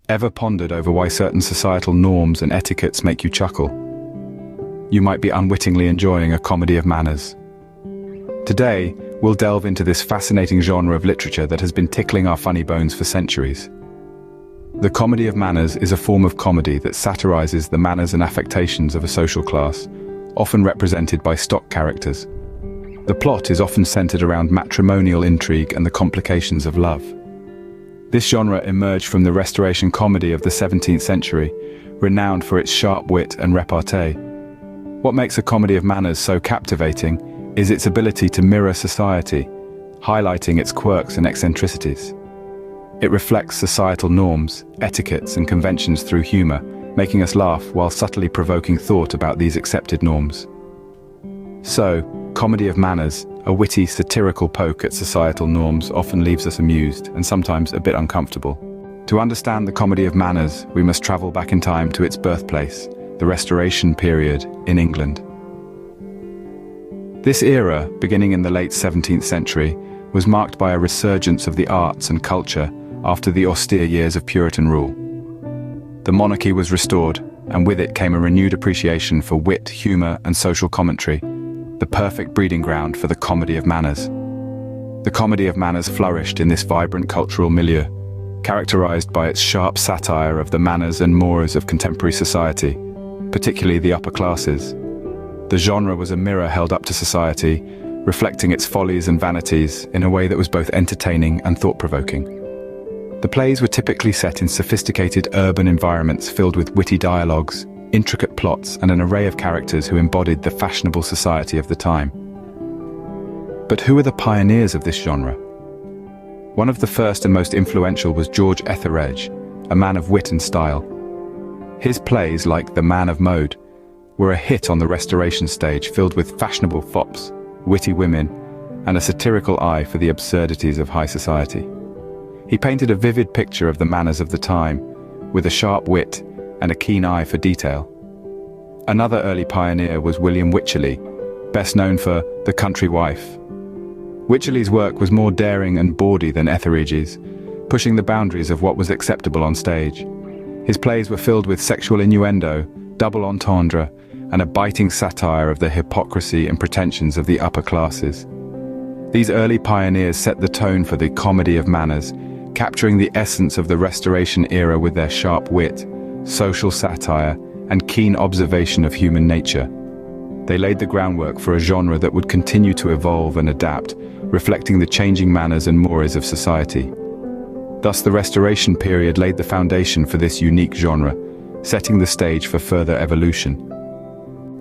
Ever pondered over why certain societal norms and etiquettes make you chuckle? You might be unwittingly enjoying a comedy of manners. Today, we'll delve into this fascinating genre of literature that has been tickling our funny bones for centuries. The comedy of manners is a form of comedy that satirizes the manners and affectations of a social class, often represented by stock characters. The plot is often centered around matrimonial intrigue and the complications of love. This genre emerged from the Restoration comedy of the 17th century, renowned for its sharp wit and repartee. What makes a comedy of manners so captivating is its ability to mirror society, highlighting its quirks and eccentricities. It reflects societal norms, etiquettes, and conventions through humor, making us laugh while subtly provoking thought about these accepted norms. So, comedy of manners, a witty, satirical poke at societal norms, often leaves us amused and sometimes a bit uncomfortable. To understand the comedy of manners, we must travel back in time to its birthplace, the Restoration period in England. This era, beginning in the late 17th century, was marked by a resurgence of the arts and culture after the austere years of Puritan rule. The monarchy was restored, and with it came a renewed appreciation for wit, humor, and social commentary, the perfect breeding ground for the comedy of manners. The comedy of manners flourished in this vibrant cultural milieu, characterized by its sharp satire of the manners and mores of contemporary society, particularly the upper classes. The genre was a mirror held up to society, reflecting its follies and vanities in a way that was both entertaining and thought-provoking. The plays were typically set in sophisticated urban environments filled with witty dialogues, intricate plots, and an array of characters who embodied the fashionable society of the time. But who were the pioneers of this genre? One of the first and most influential was George Etheredge, a man of wit and style. His plays, like The Man of Mode, were a hit on the Restoration stage, filled with fashionable fops, witty women, and a satirical eye for the absurdities of high society. He painted a vivid picture of the manners of the time, with a sharp wit and a keen eye for detail. Another early pioneer was William Wycherley, best known for The Country Wife. Wycherley's work was more daring and bawdy than Etheredge's, pushing the boundaries of what was acceptable on stage. His plays were filled with sexual innuendo, double entendre, and a biting satire of the hypocrisy and pretensions of the upper classes. These early pioneers set the tone for the comedy of manners, capturing the essence of the Restoration era with their sharp wit, social satire, and keen observation of human nature. They laid the groundwork for a genre that would continue to evolve and adapt, reflecting the changing manners and mores of society. Thus, the Restoration period laid the foundation for this unique genre, setting the stage for further evolution.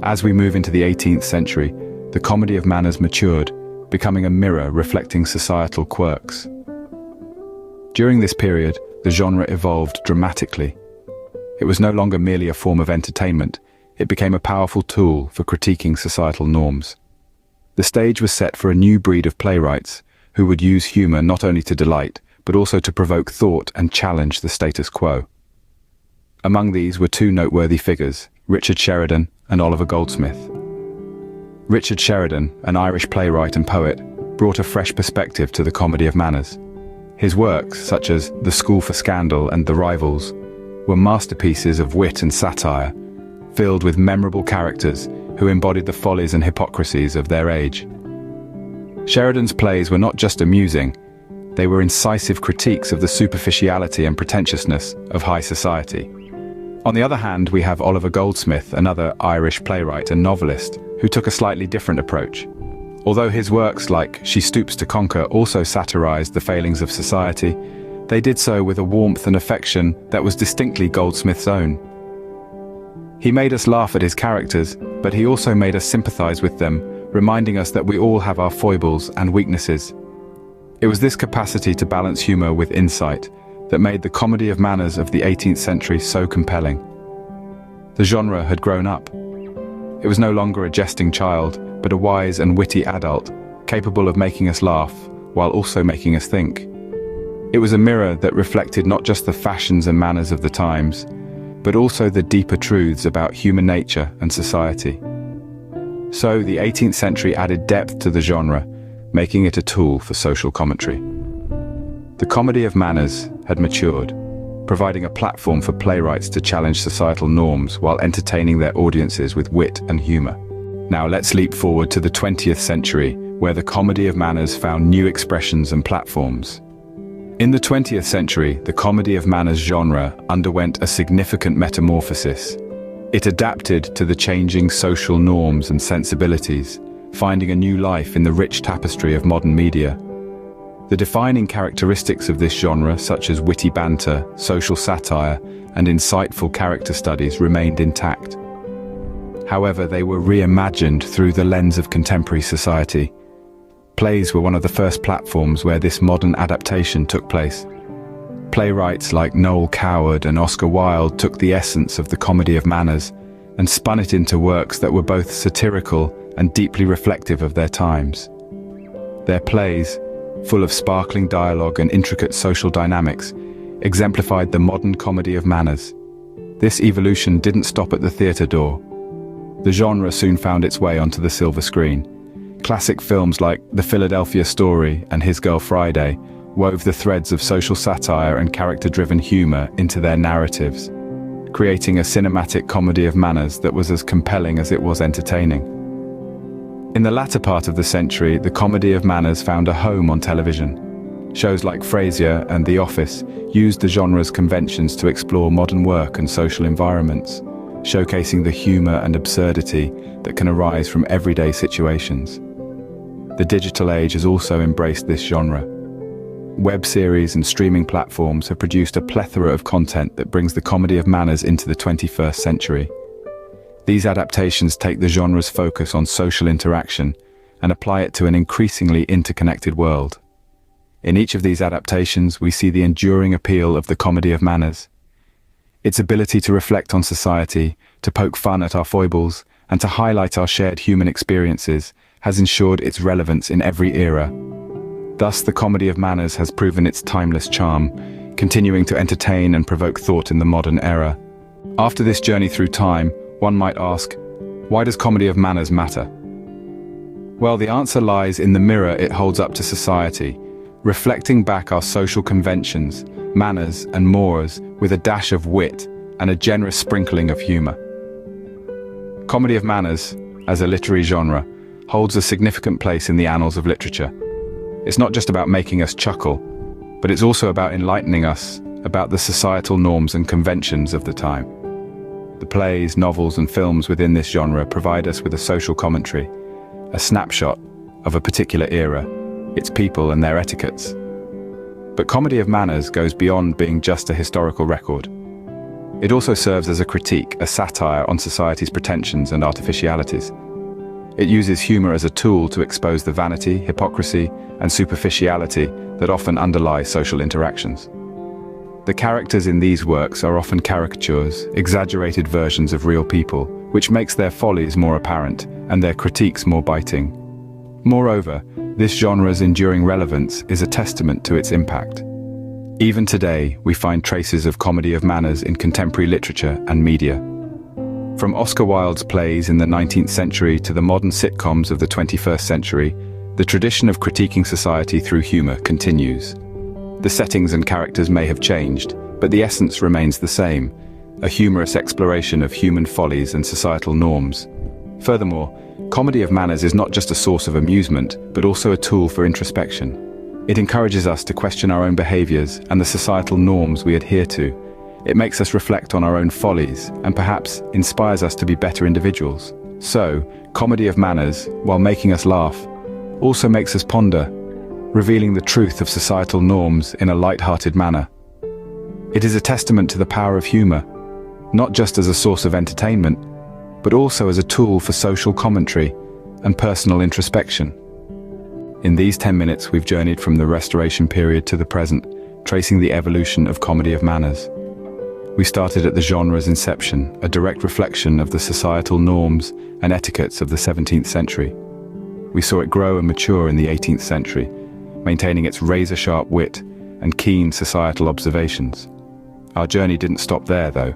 As we move into the 18th century, the comedy of manners matured, becoming a mirror reflecting societal quirks. During this period, the genre evolved dramatically. It was no longer merely a form of entertainment, it became a powerful tool for critiquing societal norms. The stage was set for a new breed of playwrights, who would use humor not only to delight, but also to provoke thought and challenge the status quo. Among these were two noteworthy figures, Richard Sheridan and Oliver Goldsmith. Richard Sheridan, an Irish playwright and poet, brought a fresh perspective to the comedy of manners. His works, such as The School for Scandal and The Rivals, were masterpieces of wit and satire, filled with memorable characters who embodied the follies and hypocrisies of their age. Sheridan's plays were not just amusing, they were incisive critiques of the superficiality and pretentiousness of high society. On the other hand, we have Oliver Goldsmith, another Irish playwright and novelist, who took a slightly different approach. Although his works like She Stoops to Conquer also satirized the failings of society, they did so with a warmth and affection that was distinctly Goldsmith's own. He made us laugh at his characters, but he also made us sympathize with them, reminding us that we all have our foibles and weaknesses. It was this capacity to balance humor with insight that made the comedy of manners of the 18th century so compelling. The genre had grown up. It was no longer a jesting child, but a wise and witty adult, capable of making us laugh, while also making us think. It was a mirror that reflected not just the fashions and manners of the times, but also the deeper truths about human nature and society. So the 18th century added depth to the genre, making it a tool for social commentary. The comedy of manners had matured. providing a platform for playwrights to challenge societal norms while entertaining their audiences with wit and humor. Now let's leap forward to the 20th century, where the comedy of manners found new expressions and platforms. In the 20th century, the comedy of manners genre underwent a significant metamorphosis. It adapted to the changing social norms and sensibilities, finding a new life in the rich tapestry of modern media. The defining characteristics of this genre, such as witty banter, social satire, and insightful character studies, remained intact. However, they were reimagined through the lens of contemporary society. Plays were one of the first platforms where this modern adaptation took place. Playwrights like Noel Coward and Oscar Wilde took the essence of the comedy of manners and spun it into works that were both satirical and deeply reflective of their times. Their plays, full of sparkling dialogue and intricate social dynamics, exemplified the modern comedy of manners. This evolution didn't stop at the theatre door. The genre soon found its way onto the silver screen. Classic films like The Philadelphia Story and His Girl Friday wove the threads of social satire and character-driven humor into their narratives, creating a cinematic comedy of manners that was as compelling as it was entertaining. In the latter part of the century, the comedy of manners found a home on television. Shows like Frasier and The Office used the genre's conventions to explore modern work and social environments, showcasing the humor and absurdity that can arise from everyday situations. The digital age has also embraced this genre. Web series and streaming platforms have produced a plethora of content that brings the comedy of manners into the 21st century. These adaptations take the genre's focus on social interaction and apply it to an increasingly interconnected world. In each of these adaptations, we see the enduring appeal of the comedy of manners. Its ability to reflect on society, to poke fun at our foibles, and to highlight our shared human experiences has ensured its relevance in every era. Thus, the comedy of manners has proven its timeless charm, continuing to entertain and provoke thought in the modern era. After this journey through time, one might ask, why does comedy of manners matter? Well, the answer lies in the mirror it holds up to society, reflecting back our social conventions, manners and mores with a dash of wit and a generous sprinkling of humor. Comedy of manners, as a literary genre, holds a significant place in the annals of literature. It's not just about making us chuckle, but it's also about enlightening us about the societal norms and conventions of the time. The plays, novels, and films within this genre provide us with a social commentary, a snapshot of a particular era, its people and their etiquettes. But comedy of manners goes beyond being just a historical record. It also serves as a critique, a satire on society's pretensions and artificialities. It uses humor as a tool to expose the vanity, hypocrisy, and superficiality that often underlie social interactions. The characters in these works are often caricatures, exaggerated versions of real people, which makes their follies more apparent and their critiques more biting. Moreover, this genre's enduring relevance is a testament to its impact. Even today, we find traces of comedy of manners in contemporary literature and media. From Oscar Wilde's plays in the 19th century to the modern sitcoms of the 21st century, the tradition of critiquing society through humor continues. The settings and characters may have changed, but the essence remains the same, a humorous exploration of human follies and societal norms. Furthermore, comedy of manners is not just a source of amusement, but also a tool for introspection. It encourages us to question our own behaviors and the societal norms we adhere to. It makes us reflect on our own follies and perhaps inspires us to be better individuals. So, comedy of manners, while making us laugh, also makes us ponder, revealing the truth of societal norms in a light-hearted manner. It is a testament to the power of humor, not just as a source of entertainment, but also as a tool for social commentary and personal introspection. In these 10 minutes, we've journeyed from the Restoration period to the present, tracing the evolution of comedy of manners. We started at the genre's inception, a direct reflection of the societal norms and etiquettes of the 17th century. We saw it grow and mature in the 18th century, maintaining its razor-sharp wit and keen societal observations. Our journey didn't stop there, though.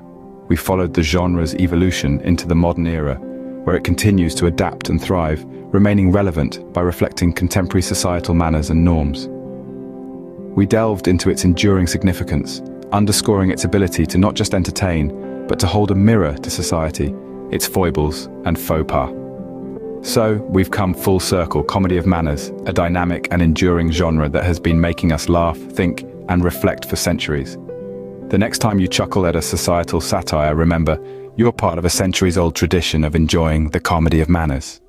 We followed the genre's evolution into the modern era, where it continues to adapt and thrive, remaining relevant by reflecting contemporary societal manners and norms. We delved into its enduring significance, underscoring its ability to not just entertain, but to hold a mirror to society, its foibles and faux pas. So, we've come full circle. Comedy of Manners, a dynamic and enduring genre that has been making us laugh, think, and reflect for centuries. The next time you chuckle at a societal satire, remember, you're part of a centuries-old tradition of enjoying the comedy of manners.